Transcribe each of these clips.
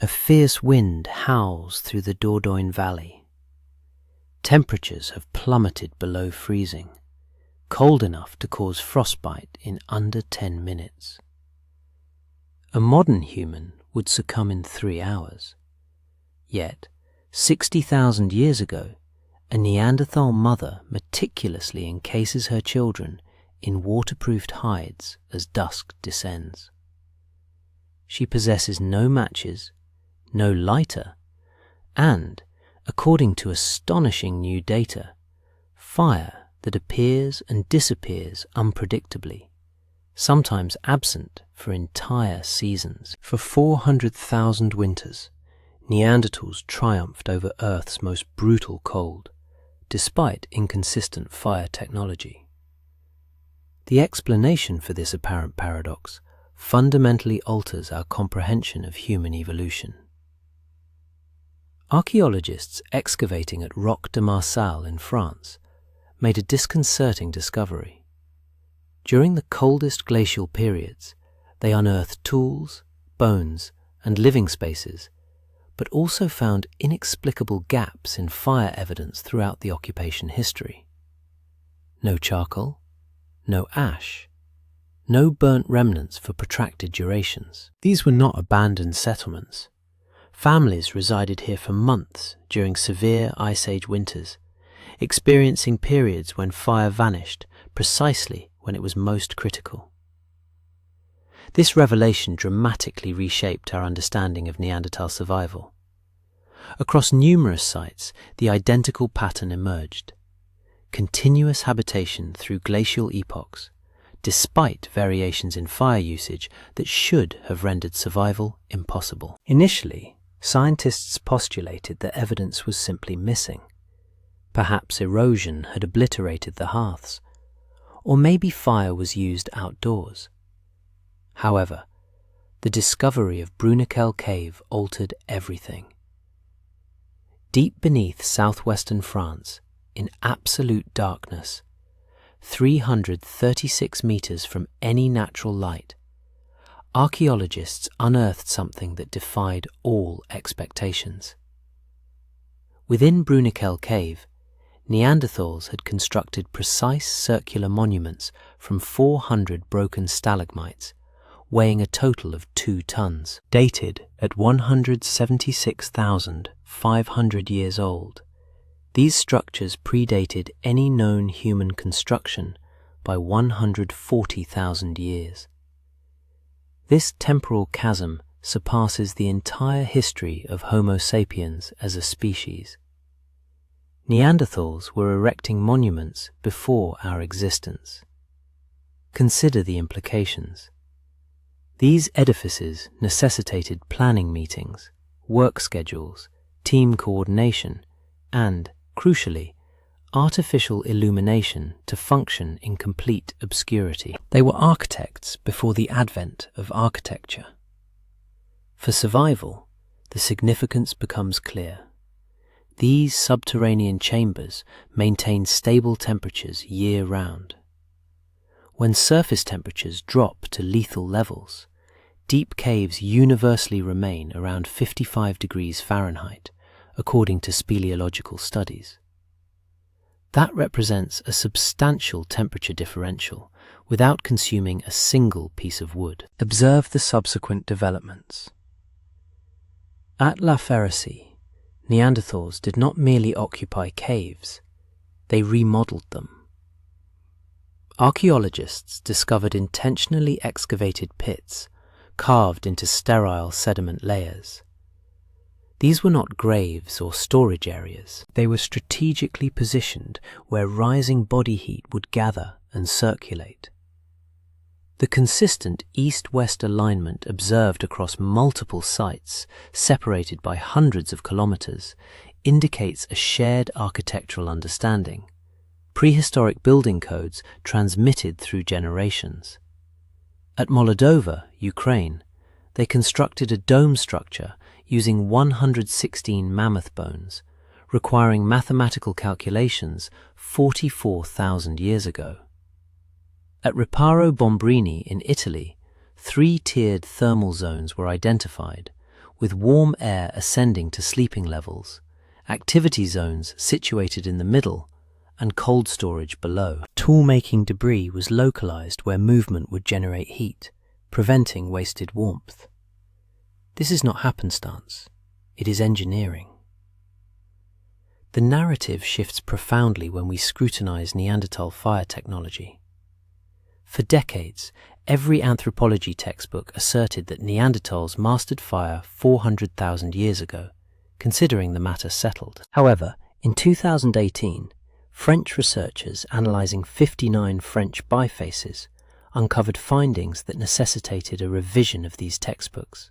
A fierce wind howls through the Dordogne Valley. Temperatures have plummeted below freezing, cold enough to cause frostbite in under 10 minutes. A modern human would succumb in 3 hours. Yet, 60,000 years ago, a Neanderthal mother meticulously encases her children in waterproofed hides as dusk descends. She possesses no matches, no lighter, and, according to astonishing new data, fire that appears and disappears unpredictably, sometimes absent for entire seasons. For 400,000 winters, Neanderthals triumphed over Earth's most brutal cold, despite inconsistent fire technology. The explanation for this apparent paradox fundamentally alters our comprehension of human evolution. Archaeologists excavating at Roc de Marsalle in France made a disconcerting discovery. During the coldest glacial periods, they unearthed tools, bones, and living spaces, but also found inexplicable gaps in fire evidence throughout the occupation history. No charcoal, no ash, no burnt remnants for protracted durations. These were not abandoned settlements. Families resided here for months during severe Ice Age winters, experiencing periods when fire vanished precisely when it was most critical. This revelation dramatically reshaped our understanding of Neanderthal survival. Across numerous sites, the identical pattern emerged: continuous habitation through glacial epochs, despite variations in fire usage that should have rendered survival impossible. Initially, scientists postulated that evidence was simply missing. Perhaps erosion had obliterated the hearths, or maybe fire was used outdoors. However, the discovery of Bruniquel Cave altered everything. Deep beneath southwestern France, in absolute darkness, 336 meters from any natural light, archaeologists unearthed something that defied all expectations. Within Bruniquel Cave, Neanderthals had constructed precise circular monuments from 400 broken stalagmites, weighing a total of 2 tons. Dated at 176,500 years old, these structures predated any known human construction by 140,000 years. This temporal chasm surpasses the entire history of Homo sapiens as a species. Neanderthals were erecting monuments before our existence. Consider the implications. These edifices necessitated planning meetings, work schedules, team coordination, and, crucially, artificial illumination to function in complete obscurity. They were architects before the advent of architecture. For survival, the significance becomes clear. These subterranean chambers maintain stable temperatures year-round. When surface temperatures drop to lethal levels, deep caves universally remain around 55 degrees Fahrenheit, according to speleological studies. That represents a substantial temperature differential without consuming a single piece of wood. Observe the subsequent developments. At La Ferracie, Neanderthals did not merely occupy caves, they remodeled them. Archaeologists discovered intentionally excavated pits, carved into sterile sediment layers. These were not graves or storage areas. They were strategically positioned where rising body heat would gather and circulate. The consistent east-west alignment observed across multiple sites, separated by hundreds of kilometers, indicates a shared architectural understanding, prehistoric building codes transmitted through generations. At Molodova, Ukraine, they constructed a dome structure using 116 mammoth bones, requiring mathematical calculations 44,000 years ago. At Riparo Bombrini in Italy, 3-tiered thermal zones were identified, with warm air ascending to sleeping levels, activity zones situated in the middle, and cold storage below. Tool-making debris was localized where movement would generate heat, preventing wasted warmth. This is not happenstance, it is engineering. The narrative shifts profoundly when we scrutinize Neanderthal fire technology. For decades, every anthropology textbook asserted that Neanderthals mastered fire 400,000 years ago, considering the matter settled. However, in 2018, French researchers analyzing 59 French bifaces uncovered findings that necessitated a revision of these textbooks.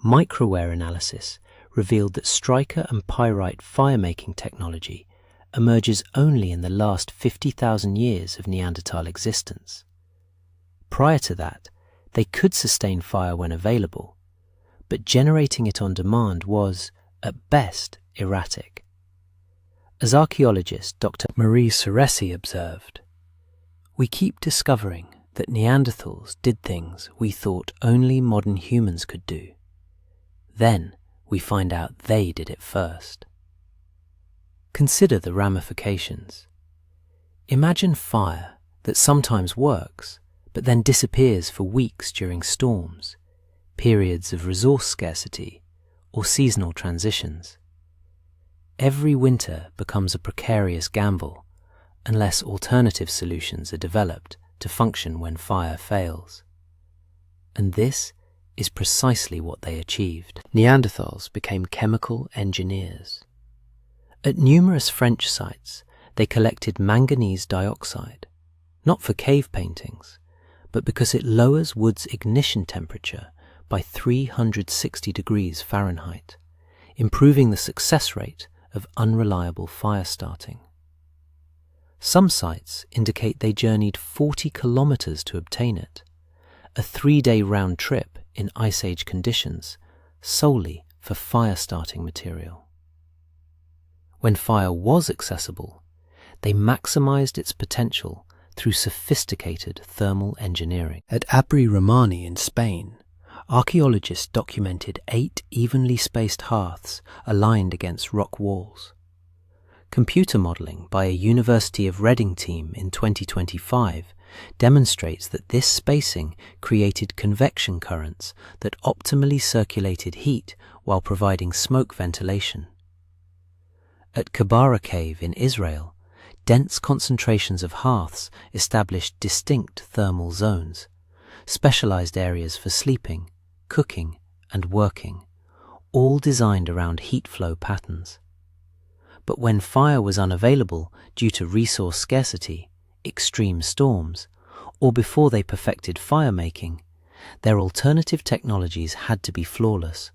Microwear analysis revealed that striker and pyrite fire-making technology emerges only in the last 50,000 years of Neanderthal existence. Prior to that, they could sustain fire when available, but generating it on demand was, at best, erratic. As archaeologist Dr. Marie Seresi observed, "We keep discovering that Neanderthals did things we thought only modern humans could do. Then we find out they did it first." Consider the ramifications. Imagine fire that sometimes works, but then disappears for weeks during storms, periods of resource scarcity, or seasonal transitions. Every winter becomes a precarious gamble unless alternative solutions are developed to function when fire fails. And this is precisely what they achieved. Neanderthals became chemical engineers. At numerous French sites, they collected manganese dioxide, not for cave paintings, but because it lowers wood's ignition temperature by 360 degrees Fahrenheit, improving the success rate of unreliable fire starting. Some sites indicate they journeyed 40 kilometers to obtain it, a 3-day round trip in Ice Age conditions, solely for fire starting material. When fire was accessible, they maximized its potential through sophisticated thermal engineering. At Abri Romani in Spain, archaeologists documented 8 evenly spaced hearths aligned against rock walls. Computer modeling by a University of Reading team in 2025 demonstrates that this spacing created convection currents that optimally circulated heat while providing smoke ventilation. At Kabara Cave in Israel, dense concentrations of hearths established distinct thermal zones, specialized areas for sleeping, cooking, and working, all designed around heat flow patterns. But when fire was unavailable due to resource scarcity, extreme storms, or before they perfected fire-making, their alternative technologies had to be flawless,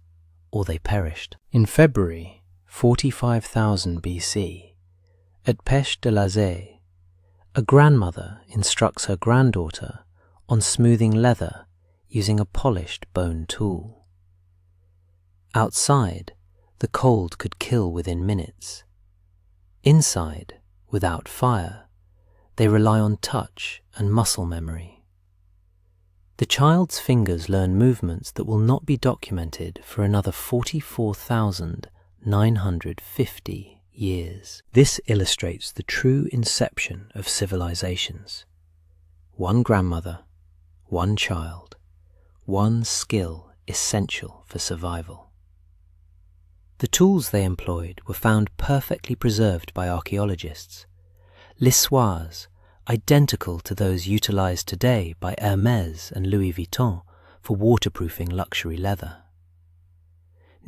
or they perished. In February 45,000 BC, at Pêche de la Zée, a grandmother instructs her granddaughter on smoothing leather using a polished bone tool. Outside, the cold could kill within minutes. Inside, without fire, they rely on touch and muscle memory. The child's fingers learn movements that will not be documented for another 44,950 years. This illustrates the true inception of civilizations. One grandmother, one child, one skill essential for survival. The tools they employed were found perfectly preserved by archaeologists. Lissoires, identical to those utilized today by Hermès and Louis Vuitton for waterproofing luxury leather.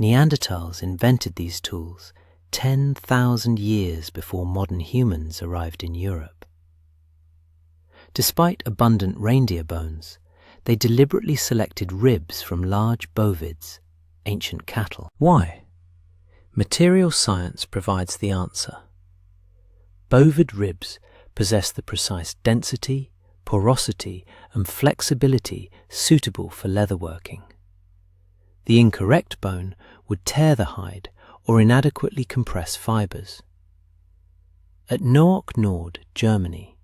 Neanderthals invented these tools 10,000 years before modern humans arrived in Europe. Despite abundant reindeer bones, they deliberately selected ribs from large bovids, ancient cattle. Why? Material science provides the answer. Bovid ribs possess the precise density, porosity, and flexibility suitable for leatherworking. The incorrect bone would tear the hide or inadequately compress fibers. At Noack Nord, Germany,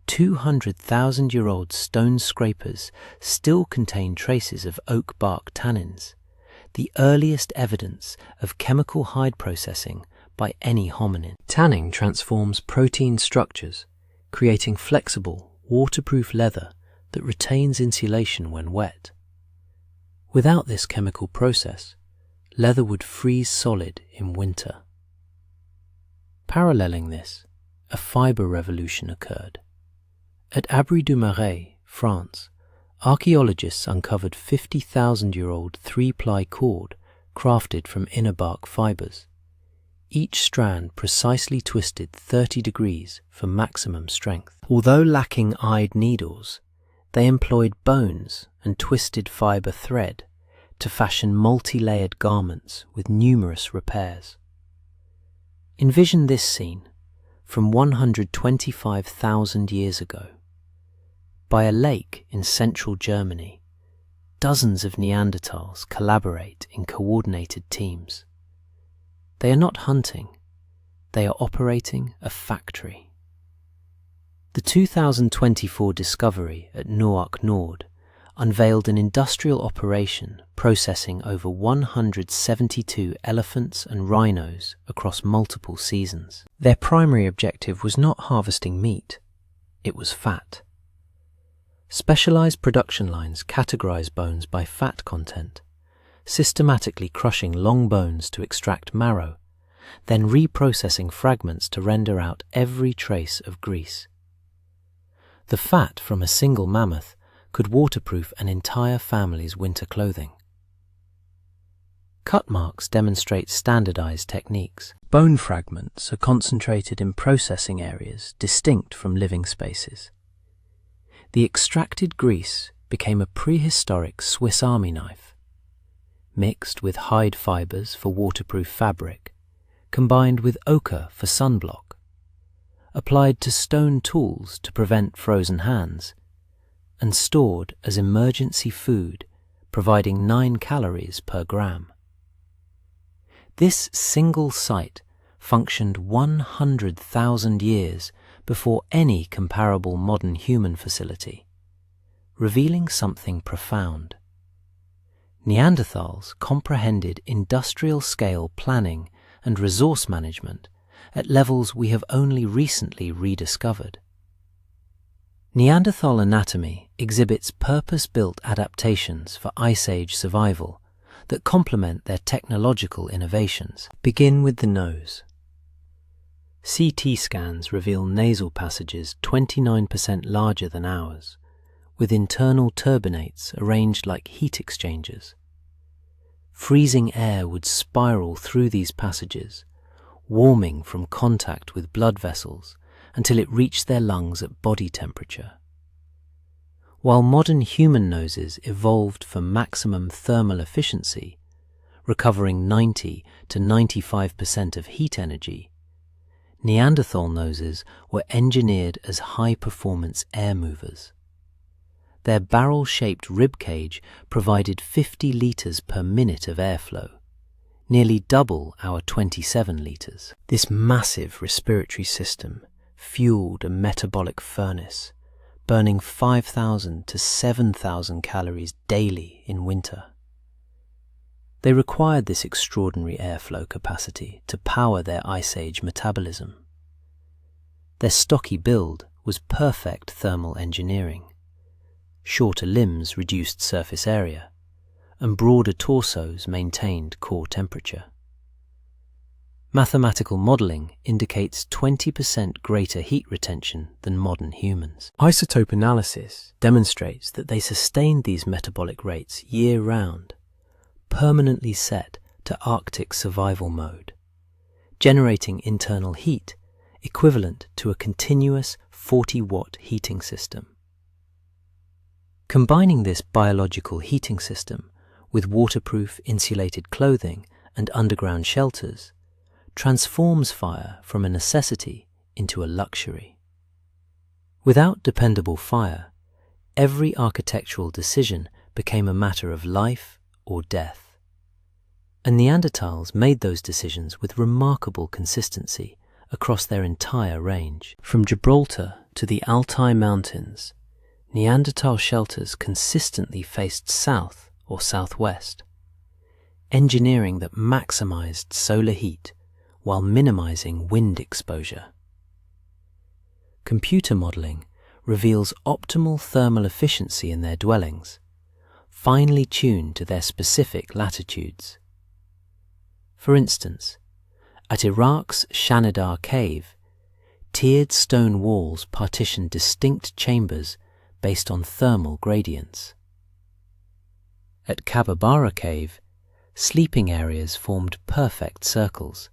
200,000-year-old stone scrapers still contain traces of oak bark tannins, the earliest evidence of chemical hide processing by any hominin. Tanning transforms protein structures, creating flexible, waterproof leather that retains insulation when wet. Without this chemical process, leather would freeze solid in winter. Paralleling this, a fibre revolution occurred. At Abri du Marais, France, archaeologists uncovered 50,000-year-old three-ply cord crafted from inner bark fibres, each strand precisely twisted 30 degrees for maximum strength. Although lacking eyed needles, they employed bones and twisted fibre thread to fashion multi-layered garments with numerous repairs. Envision this scene from 125,000 years ago. By a lake in central Germany, dozens of Neanderthals collaborate in coordinated teams. They are not hunting, they are operating a factory. The 2024 discovery at Noack Nord unveiled an industrial operation processing over 172 elephants and rhinos across multiple seasons. Their primary objective was not harvesting meat, it was fat. Specialized production lines categorize bones by fat content, systematically crushing long bones to extract marrow, then reprocessing fragments to render out every trace of grease. The fat from a single mammoth could waterproof an entire family's winter clothing. Cut marks demonstrate standardized techniques. Bone fragments are concentrated in processing areas distinct from living spaces. The extracted grease became a prehistoric Swiss Army knife, mixed with hide fibers for waterproof fabric, combined with ochre for sunblock, applied to stone tools to prevent frozen hands, and stored as emergency food, providing 9 calories per gram. This single site functioned 100,000 years before any comparable modern human facility, revealing something profound. Neanderthals comprehended industrial-scale planning and resource management at levels we have only recently rediscovered. Neanderthal anatomy exhibits purpose-built adaptations for Ice Age survival that complement their technological innovations. Begin with the nose. CT scans reveal nasal passages 29% larger than ours, with internal turbinates arranged like heat exchangers. Freezing air would spiral through these passages, warming from contact with blood vessels until it reached their lungs at body temperature. While modern human noses evolved for maximum thermal efficiency, recovering 90 to 95% of heat energy, Neanderthal noses were engineered as high-performance air movers. Their barrel-shaped rib cage provided 50 litres per minute of airflow, nearly double our 27 litres. This massive respiratory system fueled a metabolic furnace, burning 5,000 to 7,000 calories daily in winter. They required this extraordinary airflow capacity to power their Ice Age metabolism. Their stocky build was perfect thermal engineering. Shorter limbs reduced surface area, and broader torsos maintained core temperature. Mathematical modeling indicates 20% greater heat retention than modern humans. Isotope analysis demonstrates that they sustained these metabolic rates year-round, permanently set to Arctic survival mode, generating internal heat equivalent to a continuous 40-watt heating system. Combining this biological heating system with waterproof insulated clothing and underground shelters transforms fire from a necessity into a luxury. Without dependable fire, every architectural decision became a matter of life or death. And Neanderthals made those decisions with remarkable consistency across their entire range. From Gibraltar to the Altai Mountains, Neanderthal shelters consistently faced south or southwest. engineering that maximized solar heat while minimizing wind exposure. Computer modeling reveals optimal thermal efficiency in their dwellings, finely tuned to their specific latitudes. For instance, at Iraq's Shanidar cave, tiered stone walls partitioned distinct chambers based on thermal gradients. At Kababara cave, sleeping areas formed perfect circles,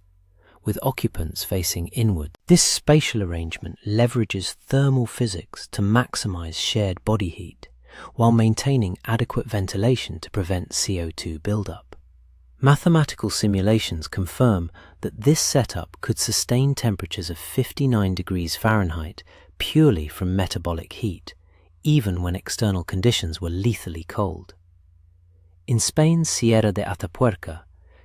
with occupants facing inward. This spatial arrangement leverages thermal physics to maximize shared body heat, while maintaining adequate ventilation to prevent CO2 buildup. Mathematical simulations confirm that this setup could sustain temperatures of 59 degrees Fahrenheit purely from metabolic heat, even when external conditions were lethally cold. In Spain's Sierra de Atapuerca,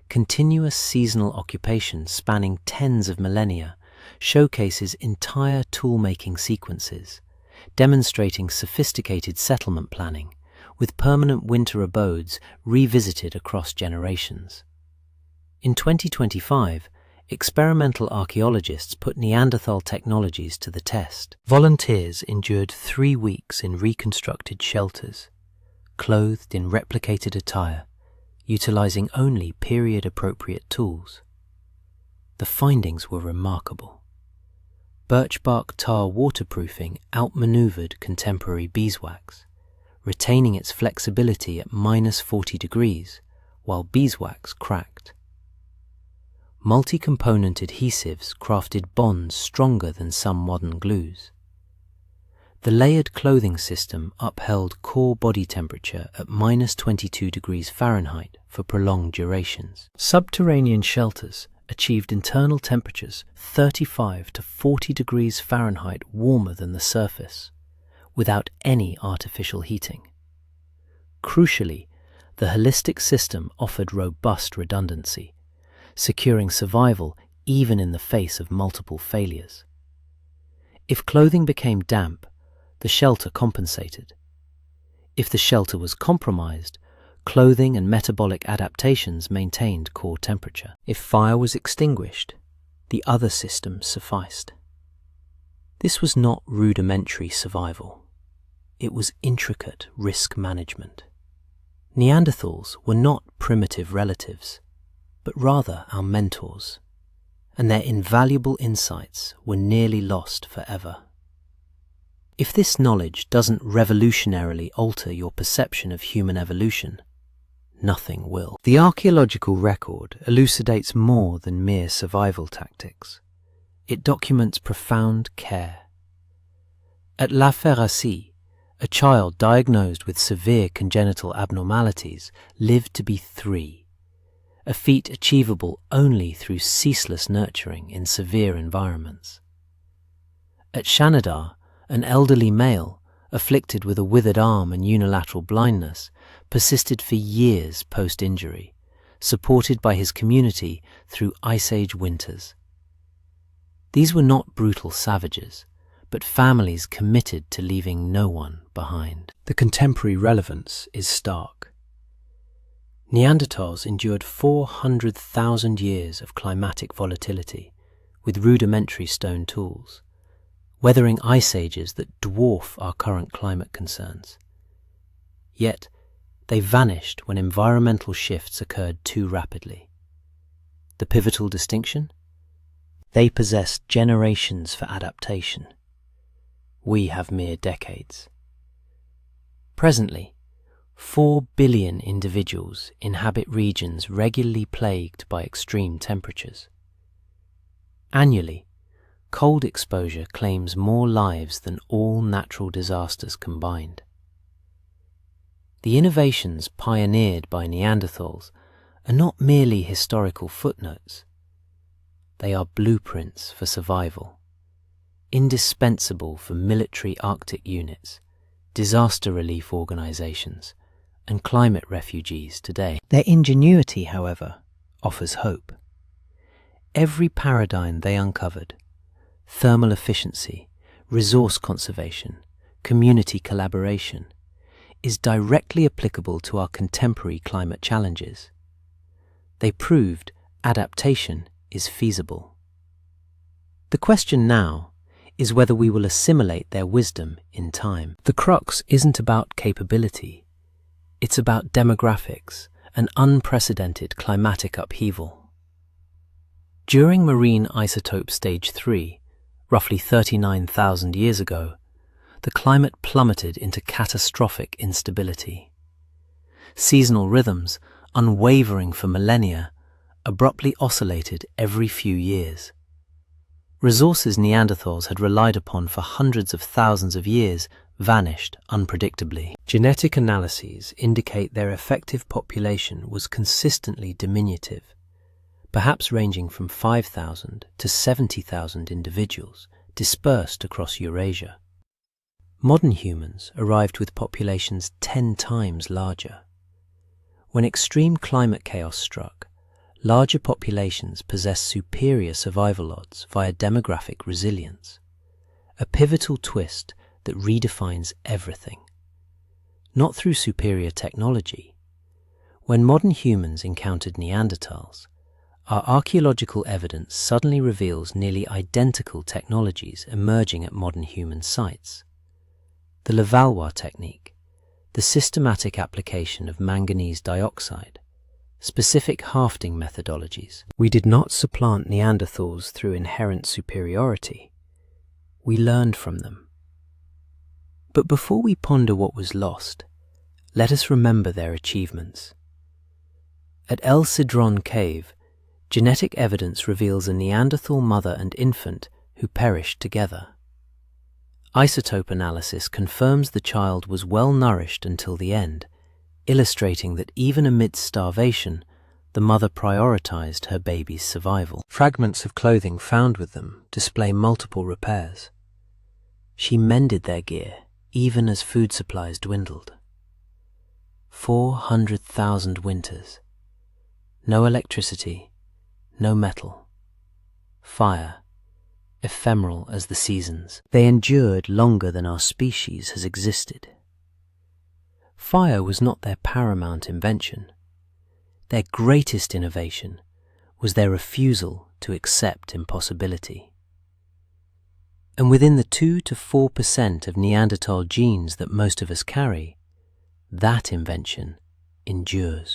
continuous seasonal occupation spanning tens of millennia showcases entire tool-making sequences, demonstrating sophisticated settlement planning, with permanent winter abodes revisited across generations. In 2025, experimental archaeologists put Neanderthal technologies to the test. Volunteers endured 3 weeks in reconstructed shelters, clothed in replicated attire, utilizing only period-appropriate tools. The findings were remarkable. Birch bark tar waterproofing outmaneuvered contemporary beeswax, retaining its flexibility at -40 degrees, while beeswax cracked. Multi-component adhesives crafted bonds stronger than some modern glues. The layered clothing system upheld core body temperature at -22 degrees Fahrenheit for prolonged durations. Subterranean shelters achieved internal temperatures 35 to 40 degrees Fahrenheit warmer than the surface, without any artificial heating. Crucially, the holistic system offered robust redundancy, securing survival even in the face of multiple failures. If clothing became damp, the shelter compensated. If the shelter was compromised, clothing and metabolic adaptations maintained core temperature. If fire was extinguished, the other systems sufficed. This was not rudimentary survival. It was intricate risk management. Neanderthals were not primitive relatives, but rather our mentors, and their invaluable insights were nearly lost forever. If this knowledge doesn't revolutionarily alter your perception of human evolution, nothing will. The archaeological record elucidates more than mere survival tactics. It documents profound care. At La Ferracie, a child diagnosed with severe congenital abnormalities lived to be 3, a feat achievable only through ceaseless nurturing in severe environments. At Shanidar, an elderly male, afflicted with a withered arm and unilateral blindness, persisted for years post-injury, supported by his community through Ice Age winters. These were not brutal savages, but families committed to leaving no one behind. The contemporary relevance is stark. Neanderthals endured 400,000 years of climatic volatility with rudimentary stone tools, weathering ice ages that dwarf our current climate concerns. Yet, they vanished when environmental shifts occurred too rapidly. The pivotal distinction? They possessed generations for adaptation. We have mere decades. Presently, 4 billion individuals inhabit regions regularly plagued by extreme temperatures. Annually, cold exposure claims more lives than all natural disasters combined. The innovations pioneered by Neanderthals are not merely historical footnotes. They are blueprints for survival, indispensable for military Arctic units, disaster relief organizations, and climate refugees today. Their ingenuity, however, offers hope. Every paradigm they uncovered, thermal efficiency, resource conservation, community collaboration, is directly applicable to our contemporary climate challenges. They proved adaptation is feasible. The question now is whether we will assimilate their wisdom in time. The crux isn't about capability. It's about demographics and unprecedented climatic upheaval. During marine isotope stage 3, roughly 39,000 years ago, the climate plummeted into catastrophic instability. Seasonal rhythms, unwavering for millennia, abruptly oscillated every few years. Resources Neanderthals had relied upon for hundreds of thousands of years vanished unpredictably. Genetic analyses indicate their effective population was consistently diminutive, perhaps ranging from 5,000 to 70,000 individuals dispersed across Eurasia. Modern humans arrived with populations 10 times larger. When extreme climate chaos struck, larger populations possess superior survival odds via demographic resilience, a pivotal twist that redefines everything. Not through superior technology. When modern humans encountered Neanderthals, our archaeological evidence suddenly reveals nearly identical technologies emerging at modern human sites. The Levallois technique, the systematic application of manganese dioxide, specific hafting methodologies. We did not supplant Neanderthals through inherent superiority. We learned from them. But before we ponder what was lost, let us remember their achievements. At El Cedron Cave, genetic evidence reveals a Neanderthal mother and infant who perished together. Isotope analysis confirms the child was well nourished until the end, illustrating that even amidst starvation, the mother prioritized her baby's survival. Fragments of clothing found with them display multiple repairs. She mended their gear even as food supplies dwindled. 400,000 winters. No electricity, no metal. Fire, ephemeral as the seasons. They endured longer than our species has existed. Fire was not their paramount invention. Their greatest innovation was their refusal to accept impossibility. And within the 2 to 4% of Neanderthal genes that most of us carry, that invention endures.